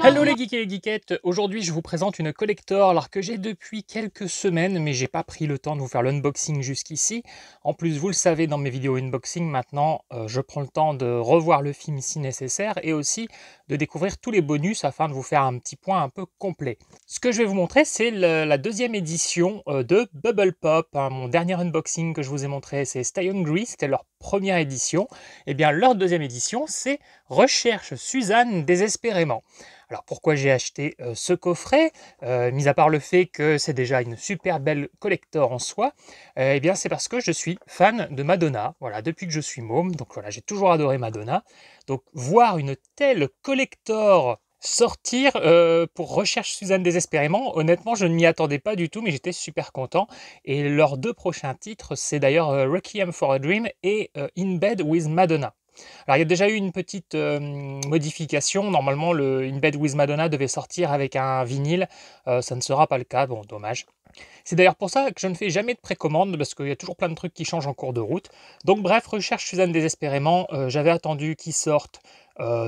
Hello les geeks et les geekettes, aujourd'hui je vous présente une collector alors que j'ai depuis quelques semaines mais j'ai pas pris le temps de vous faire l'unboxing jusqu'ici. En plus vous le savez dans mes vidéos unboxing maintenant je prends le temps de revoir le film si nécessaire et aussi de découvrir tous les bonus afin de vous faire un petit point un peu complet. Ce que je vais vous montrer c'est la deuxième édition de Bubble Pop, hein. Mon dernier unboxing que je vous ai montré c'est Stay Hungry, c'était leur première édition. Et bien leur deuxième édition c'est Recherche Suzanne désespérément. Alors pourquoi j'ai acheté ce coffret, mis à part le fait que c'est déjà une super belle collector en soi, eh bien c'est parce que je suis fan de Madonna, voilà, depuis que je suis môme, donc voilà, j'ai toujours adoré Madonna. Donc voir une telle collector sortir pour Recherche Suzanne désespérément, honnêtement je ne m'y attendais pas du tout, mais j'étais super content. Et leurs deux prochains titres, c'est d'ailleurs Requiem for a Dream et In Bed with Madonna. Alors il y a déjà eu une petite modification, normalement le In Bed with Madonna devait sortir avec un vinyle, ça ne sera pas le cas, bon dommage. C'est d'ailleurs pour ça que je ne fais jamais de précommande, parce qu'il y a toujours plein de trucs qui changent en cours de route. Donc bref, Recherche Suzanne désespérément, j'avais attendu qu'ils sortent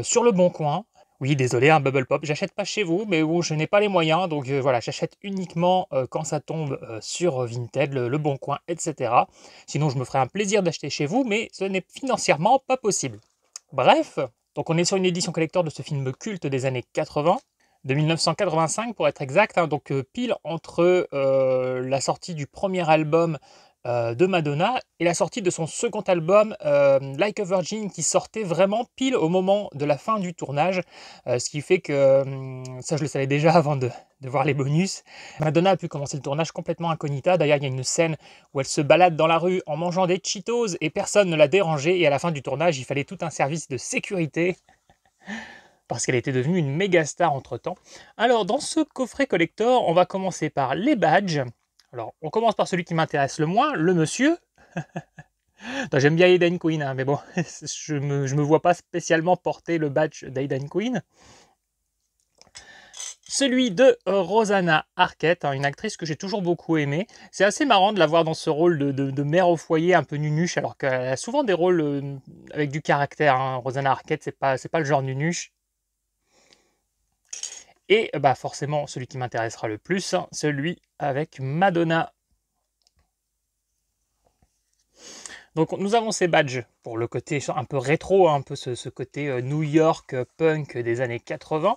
sur le Bon Coin. Oui, désolé, un Bubble Pop, j'achète pas chez vous, mais bon, je n'ai pas les moyens, donc voilà, j'achète uniquement quand ça tombe sur Vinted, le Bon Coin, etc. Sinon, je me ferai un plaisir d'acheter chez vous, mais ce n'est financièrement pas possible. Bref, donc on est sur une édition collector de ce film culte des années 80, de 1985 pour être exact, hein, donc pile entre la sortie du premier album de Madonna et la sortie de son second album Like a Virgin, qui sortait vraiment pile au moment de la fin du tournage, ce qui fait que ça je le savais déjà avant de voir les bonus. Madonna a pu commencer le tournage complètement incognita. D'ailleurs il y a une scène où elle se balade dans la rue en mangeant des Cheetos et personne ne l'a dérangée, et à la fin du tournage il fallait tout un service de sécurité parce qu'elle était devenue une méga star entre temps. Alors dans ce coffret collector, on va commencer par les badges. Alors, on commence par celui qui m'intéresse le moins, le monsieur. J'aime bien Aidan Queen, hein, mais bon, je me vois pas spécialement porter le badge d'Aidan Queen. Celui de Rosanna Arquette, hein, une actrice que j'ai toujours beaucoup aimée. C'est assez marrant de la voir dans ce rôle de mère au foyer un peu nunuche, alors qu'elle a souvent des rôles avec du caractère, hein. Rosanna Arquette, c'est pas le genre nunuche. Et bah forcément, celui qui m'intéressera le plus, hein, celui avec Madonna. Donc nous avons ces badges pour le côté un peu rétro, un peu ce côté New York punk des années 80.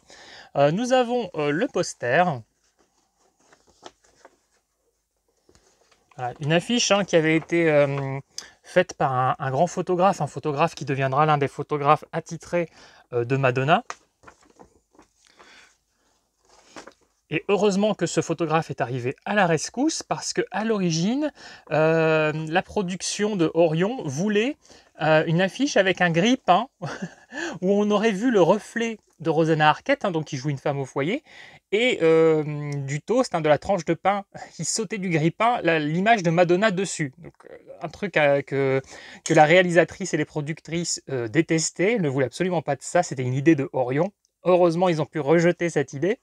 Nous avons le poster. Voilà, une affiche qui avait été faite par un grand photographe, un photographe qui deviendra l'un des photographes attitrés de Madonna. Et heureusement que ce photographe est arrivé à la rescousse, parce qu'à l'origine, la production de Orion voulait une affiche avec un grille-pain où on aurait vu le reflet de Rosanna Arquette, donc qui joue une femme au foyer, et du toast, de la tranche de pain qui sautait du grille-pain, l'image de Madonna dessus. Donc un truc que la réalisatrice et les productrices détestaient, ne voulaient absolument pas de ça, c'était une idée de Orion. Heureusement, ils ont pu rejeter cette idée.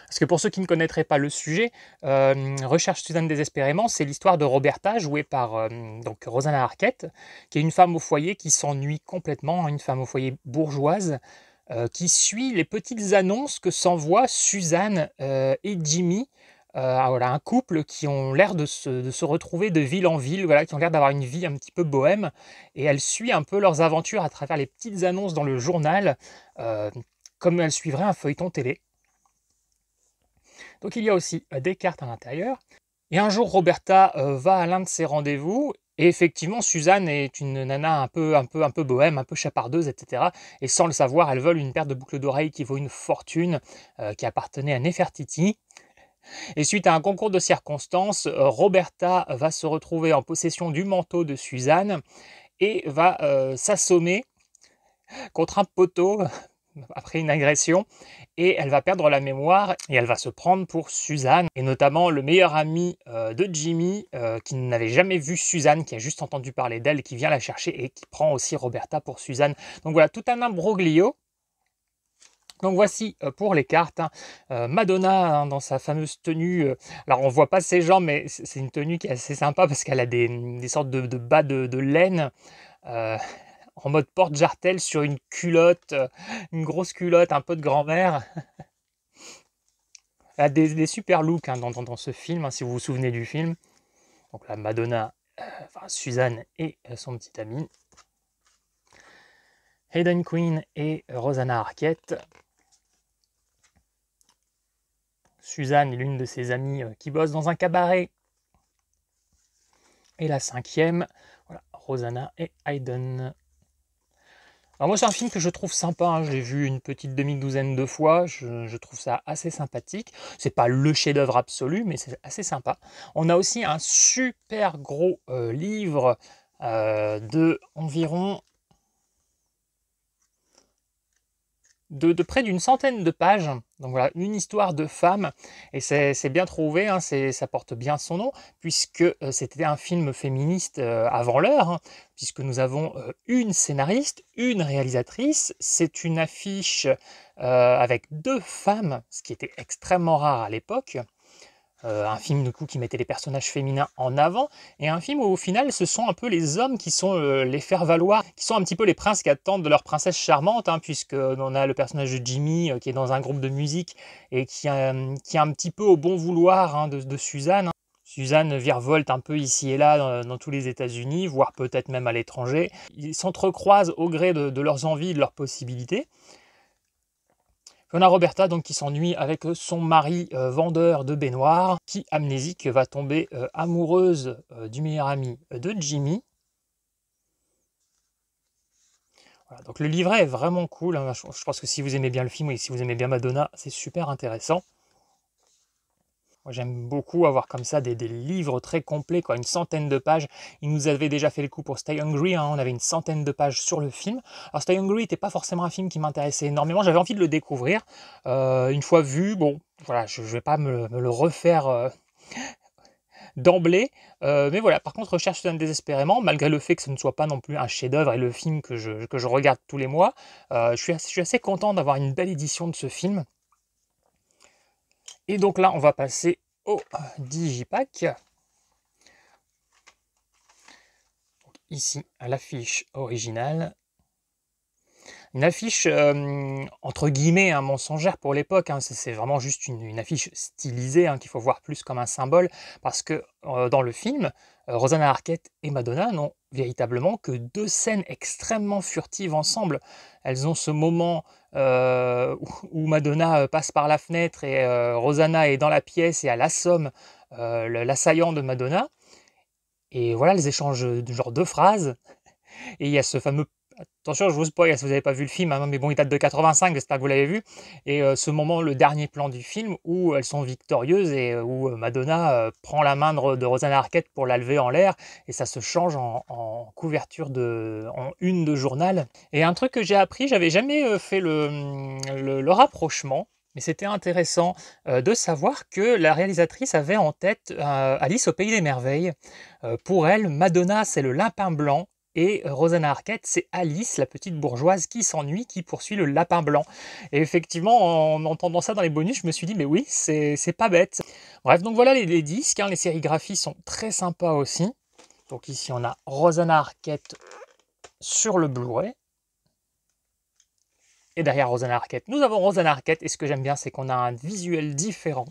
Parce que pour ceux qui ne connaîtraient pas le sujet, Recherche Suzanne désespérément, c'est l'histoire de Roberta, jouée par donc Rosanna Arquette, qui est une femme au foyer qui s'ennuie complètement, une femme au foyer bourgeoise, qui suit les petites annonces que s'envoient Suzanne et Jimmy, voilà, un couple qui ont l'air de se retrouver de ville en ville, voilà, qui ont l'air d'avoir une vie un petit peu bohème, et elle suit un peu leurs aventures à travers les petites annonces dans le journal, comme elle suivrait un feuilleton télé. Donc il y a aussi des cartes à l'intérieur. Et un jour, Roberta va à l'un de ses rendez-vous. Et effectivement, Suzanne est une nana un peu bohème, un peu chapardeuse, etc. Et sans le savoir, elle vole une paire de boucles d'oreilles qui vaut une fortune, qui appartenait à Nefertiti. Et suite à un concours de circonstances, Roberta va se retrouver en possession du manteau de Suzanne et va s'assommer contre un poteau après une agression, et elle va perdre la mémoire et elle va se prendre pour Suzanne, et notamment le meilleur ami de Jimmy qui n'avait jamais vu Suzanne, qui a juste entendu parler d'elle, qui vient la chercher et qui prend aussi Roberta pour Suzanne. Donc voilà, tout un imbroglio. Donc voici pour les cartes, Madonna dans sa fameuse tenue, alors on voit pas ses jambes, mais c'est une tenue qui est assez sympa parce qu'elle a des sortes de bas de laine en mode porte-jartel sur une culotte, une grosse culotte, un peu de grand-mère. Elle a des super looks hein, dans ce film, hein, si vous vous souvenez du film. Donc là, Madonna, enfin Suzanne et son petit ami. Hayden Quinn et Rosanna Arquette. Suzanne est l'une de ses amies qui bosse dans un cabaret. Et la cinquième, voilà, Rosanna et Hayden. Alors moi c'est un film que je trouve sympa, hein. Je l'ai vu une petite demi-douzaine de fois, je trouve ça assez sympathique. C'est pas le chef-d'œuvre absolu, mais c'est assez sympa. On a aussi un super gros livre de environ de près d'une centaine de pages. Donc voilà, une histoire de femme, et c'est bien trouvé, hein, ça porte bien son nom, puisque c'était un film féministe avant l'heure, hein, puisque nous avons une scénariste, une réalisatrice, c'est une affiche avec deux femmes, ce qui était extrêmement rare à l'époque. Un film du coup qui mettait les personnages féminins en avant, et un film où au final ce sont un peu les hommes qui sont les faire-valoir, qui sont un petit peu les princes qui attendent de leur princesse charmante, hein, puisque on a le personnage de Jimmy qui est dans un groupe de musique et qui est un petit peu au bon vouloir hein, de Suzanne. Hein. Suzanne virevolte un peu ici et là dans tous les États-Unis, voire peut-être même à l'étranger. Ils s'entrecroisent au gré de leurs envies et de leurs possibilités. On a Roberta donc, qui s'ennuie avec son mari vendeur de baignoires, qui, amnésique, va tomber amoureuse du meilleur ami de Jimmy. Voilà, donc le livret est vraiment cool, hein. Je pense que si vous aimez bien le film et si vous aimez bien Madonna, c'est super intéressant. Moi, j'aime beaucoup avoir comme ça des livres très complets, quoi, une centaine de pages. Il nous avait déjà fait le coup pour Stay Hungry, hein, on avait une centaine de pages sur le film. Alors Stay Hungry n'était pas forcément un film qui m'intéressait énormément, j'avais envie de le découvrir. Une fois vu, bon, voilà, je ne vais pas me le refaire d'emblée. Mais voilà, par contre, Recherche Suzanne désespérément, malgré le fait que ce ne soit pas non plus un chef-d'œuvre et le film que je regarde tous les mois, je suis assez content d'avoir une belle édition de ce film. Et donc là, on va passer au Digipack. Ici, à l'affiche originale. Une affiche, entre guillemets, hein, mensongère pour l'époque. Hein. C'est vraiment juste une affiche stylisée hein, qu'il faut voir plus comme un symbole. Parce que dans le film, Rosanna Arquette et Madonna n'ont véritablement que deux scènes extrêmement furtives ensemble. Elles ont ce moment où Madonna passe par la fenêtre et Rosanna est dans la pièce et elle assomme l'assaillant de Madonna. Et voilà, elles échangent genre deux phrases. Et il y a ce fameux... Attention, je vous spoil si vous n'avez pas vu le film, hein, mais bon, il date de 85, j'espère que vous l'avez vu. Et ce moment, le dernier plan du film, où elles sont victorieuses et où Madonna prend la main de Rosanna Arquette pour la lever en l'air, et ça se change en couverture en une de journal. Et un truc que j'ai appris, j'avais jamais fait le rapprochement, mais c'était intéressant de savoir que la réalisatrice avait en tête Alice au Pays des Merveilles. Pour elle, Madonna, c'est le lapin blanc, et Rosanna Arquette, c'est Alice, la petite bourgeoise qui s'ennuie, qui poursuit le lapin blanc. Et effectivement, en entendant ça dans les bonus, je me suis dit, mais oui, c'est pas bête. Bref, donc voilà les disques, hein, les sérigraphies sont très sympas aussi. Donc ici, on a Rosanna Arquette sur le Blu-ray. Et derrière Rosanna Arquette, nous avons Rosanna Arquette. Et ce que j'aime bien, c'est qu'on a un visuel différent.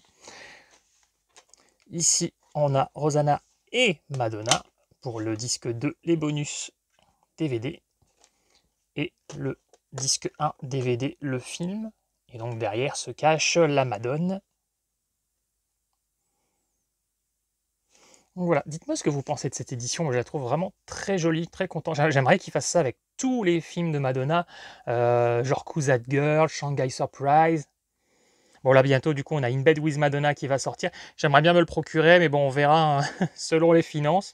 Ici, on a Rosanna et Madonna pour le disque 2, les bonus DVD, et le disque 1 DVD, le film. Et donc derrière se cache la Madone. Donc voilà, dites-moi ce que vous pensez de cette édition. Moi, je la trouve vraiment très jolie, très content. J'aimerais qu'ils fassent ça avec tous les films de Madonna, genre Who's That Girl, Shanghai Surprise. Bon là bientôt du coup on a In Bed with Madonna qui va sortir. J'aimerais bien me le procurer mais bon on verra hein, selon les finances.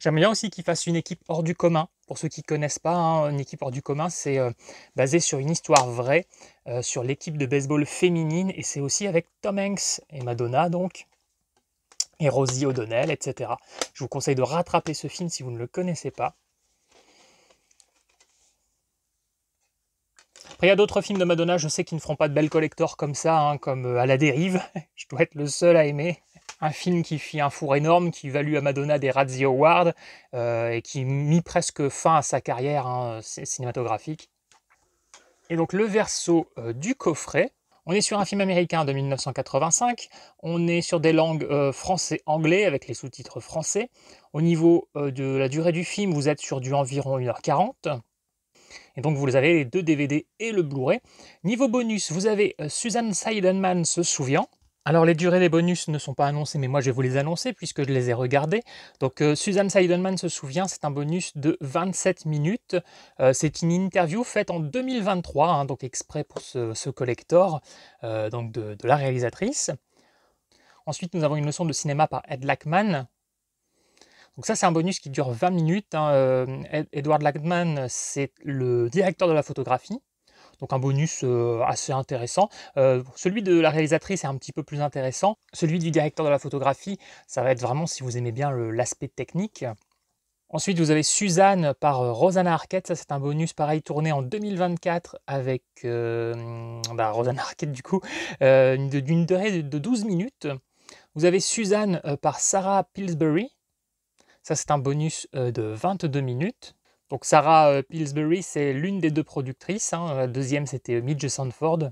J'aimerais bien aussi qu'ils fassent une équipe hors du commun. Pour ceux qui ne connaissent pas, hein, une équipe hors du commun c'est basé sur une histoire vraie, sur l'équipe de baseball féminine, et c'est aussi avec Tom Hanks et Madonna donc, et Rosie O'Donnell, etc. Je vous conseille de rattraper ce film si vous ne le connaissez pas. Après, il y a d'autres films de Madonna, je sais qu'ils ne feront pas de belles collectors comme ça, hein, comme À la dérive. Je dois être le seul à aimer. Un film qui fit un four énorme, qui valut à Madonna des Razzie Awards et qui mit presque fin à sa carrière cinématographique. Et donc le verso du coffret, on est sur un film américain de 1985, on est sur des langues français-anglais avec les sous-titres français. Au niveau de la durée du film, vous êtes sur du environ 1h40. Et donc vous avez les 2 DVD et le Blu-ray. Niveau bonus, vous avez Susan Seidenman se souvient. Alors les durées des bonus ne sont pas annoncées, mais moi je vais vous les annoncer puisque je les ai regardés. Donc Susan Seidenman se souvient, c'est un bonus de 27 minutes. C'est une interview faite en 2023, hein, donc exprès pour ce collector, donc de la réalisatrice. Ensuite nous avons une leçon de cinéma par Ed Lachman. Donc ça c'est un bonus qui dure 20 minutes. Hein. Edward Lachman, c'est le directeur de la photographie. Donc un bonus assez intéressant. Celui de la réalisatrice est un petit peu plus intéressant. Celui du directeur de la photographie, ça va être vraiment si vous aimez bien l'aspect technique. Ensuite, vous avez Suzanne par Rosanna Arquette. Ça, c'est un bonus pareil tourné en 2024 avec Rosanna Arquette du coup, d'une durée de 12 minutes. Vous avez Suzanne par Sarah Pillsbury. Ça, c'est un bonus de 22 minutes. Donc Sarah Pillsbury, c'est l'une des 2 productrices. Hein. La deuxième, c'était Midge Sanford.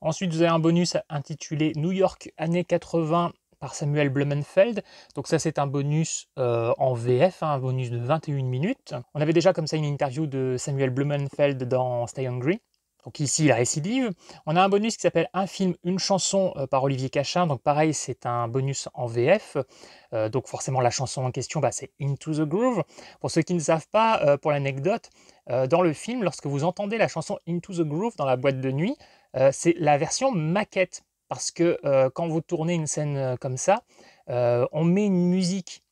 Ensuite, vous avez un bonus intitulé New York années 80 par Samuel Blumenfeld. Donc ça, c'est un bonus en VF, hein, un bonus de 21 minutes. On avait déjà comme ça une interview de Samuel Blumenfeld dans Stay Hungry. Donc ici, la récidive. On a un bonus qui s'appelle Un film, une chanson par Olivier Cachin. Donc pareil, c'est un bonus en VF. Donc forcément, la chanson en question, c'est Into the Groove. Pour ceux qui ne savent pas, pour l'anecdote, dans le film, lorsque vous entendez la chanson Into the Groove dans la boîte de nuit, c'est la version maquette. Parce que quand vous tournez une scène comme ça, on met une musique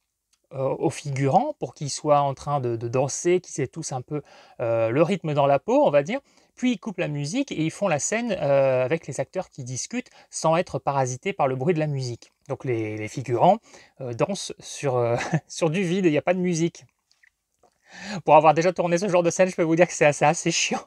aux figurants pour qu'ils soient en train de danser, qu'ils aient tous un peu le rythme dans la peau, on va dire. Puis ils coupent la musique et ils font la scène avec les acteurs qui discutent sans être parasités par le bruit de la musique. Donc les figurants dansent sur, sur du vide, il n'y a pas de musique. Pour avoir déjà tourné ce genre de scène, je peux vous dire que c'est assez chiant.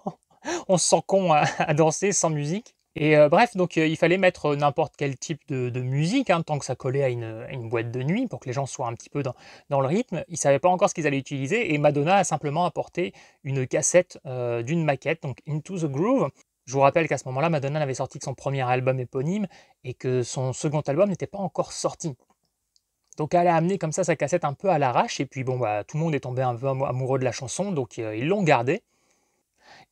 On se sent con à danser sans musique. Et bref, donc il fallait mettre n'importe quel type de musique, hein, tant que ça collait à une boîte de nuit, pour que les gens soient un petit peu dans le rythme. Ils ne savaient pas encore ce qu'ils allaient utiliser, et Madonna a simplement apporté une cassette d'une maquette, donc Into the Groove. Je vous rappelle qu'à ce moment-là, Madonna n'avait sorti que son premier album éponyme, et que son second album n'était pas encore sorti. Donc elle a amené comme ça sa cassette un peu à l'arrache, et puis bon, tout le monde est tombé un peu amoureux de la chanson, donc ils l'ont gardée.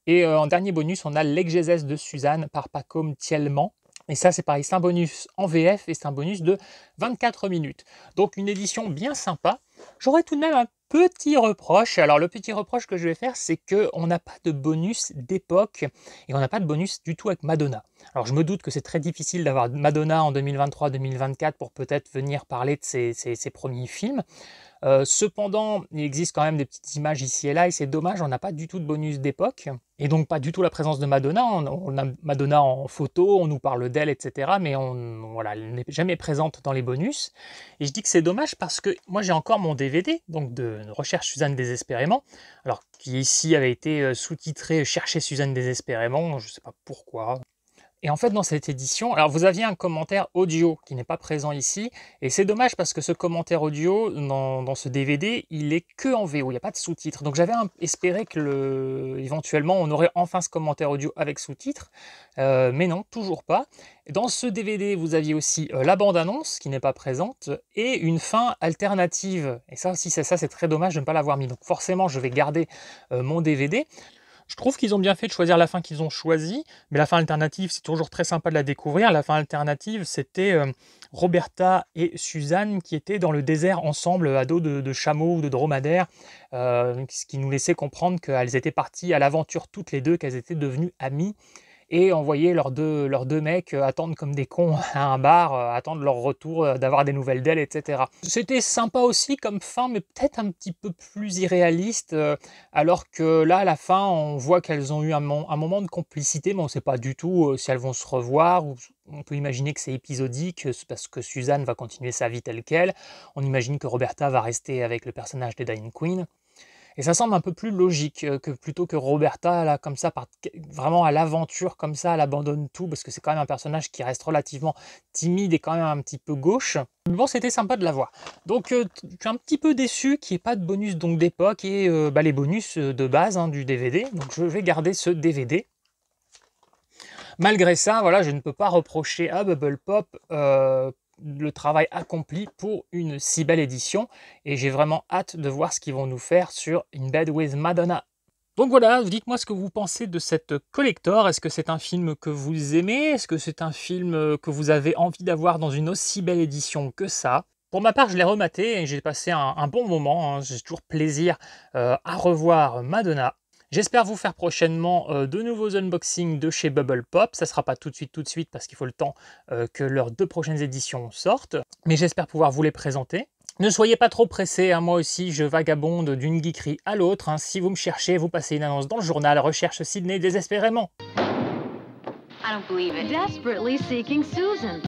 Et en dernier bonus, on a L'exégèse de Suzanne par Pacôme Thielman. Et ça, c'est pareil, c'est un bonus en VF et c'est un bonus de 24 minutes. Donc une édition bien sympa. J'aurais tout de même un petit reproche. Alors le petit reproche que je vais faire, c'est qu'on n'a pas de bonus d'époque et on n'a pas de bonus du tout avec Madonna. Alors je me doute que c'est très difficile d'avoir Madonna en 2023-2024 pour peut-être venir parler de ses premiers films. Cependant, il existe quand même des petites images ici et là, et c'est dommage, on n'a pas du tout de bonus d'époque, et donc pas du tout la présence de Madonna. On a Madonna en photo, on nous parle d'elle, etc., mais elle n'est jamais présente dans les bonus. Et je dis que c'est dommage parce que moi j'ai encore mon DVD, donc de Recherche Suzanne désespérément, alors qui ici avait été sous-titré Chercher Suzanne désespérément, je ne sais pas pourquoi. Et en fait, dans cette édition, alors vous aviez un commentaire audio qui n'est pas présent ici, et c'est dommage parce que ce commentaire audio dans ce DVD, il est que en VO, il n'y a pas de sous-titres. Donc j'avais espéré que éventuellement on aurait enfin ce commentaire audio avec sous-titres, mais non, toujours pas. Dans ce DVD, vous aviez aussi la bande-annonce qui n'est pas présente, et une fin alternative. Et ça aussi, c'est très dommage de ne pas l'avoir mis. Donc forcément, je vais garder mon DVD. Je trouve qu'ils ont bien fait de choisir la fin qu'ils ont choisie, mais la fin alternative, c'est toujours très sympa de la découvrir. La fin alternative, c'était Roberta et Suzanne qui étaient dans le désert ensemble à dos de chameaux ou de dromadaires, ce qui nous laissait comprendre qu'elles étaient parties à l'aventure toutes les deux, qu'elles étaient devenues amies. Et on voyait leurs deux mecs attendre comme des cons à un bar, attendre leur retour, d'avoir des nouvelles d'elle, etc. C'était sympa aussi comme fin, mais peut-être un petit peu plus irréaliste, alors que là, à la fin, on voit qu'elles ont eu un moment de complicité, mais on ne sait pas du tout si elles vont se revoir, ou on peut imaginer que c'est épisodique, parce que Suzanne va continuer sa vie telle qu'elle, on imagine que Roberta va rester avec le personnage de Diane Queen. Et ça semble un peu plus logique que plutôt que Roberta, là, comme ça, vraiment à l'aventure, comme ça, elle abandonne tout, parce que c'est quand même un personnage qui reste relativement timide et quand même un petit peu gauche. Mais bon, c'était sympa de la voir. Donc, je suis un petit peu déçu qu'il n'y ait pas de bonus donc d'époque et les bonus de base du DVD. Donc, je vais garder ce DVD. Malgré ça, voilà, je ne peux pas reprocher à Bubble Pop le travail accompli pour une si belle édition, et j'ai vraiment hâte de voir ce qu'ils vont nous faire sur In Bed with Madonna. Donc voilà, dites-moi ce que vous pensez de cette collector. Est-ce que c'est un film que vous aimez? Est-ce que c'est un film que vous avez envie d'avoir dans une aussi belle édition que ça? Pour ma part, je l'ai rematé et j'ai passé un bon moment, j'ai toujours plaisir à revoir Madonna. J'espère vous faire prochainement de nouveaux unboxings de chez Bubble Pop. Ça ne sera pas tout de suite parce qu'il faut le temps que leurs 2 prochaines éditions sortent. Mais j'espère pouvoir vous les présenter. Ne soyez pas trop pressés, moi aussi je vagabonde d'une geekerie à l'autre. Si vous me cherchez, vous passez une annonce dans le journal, recherche Sydney désespérément. I don't believe it. Desperately seeking Susan.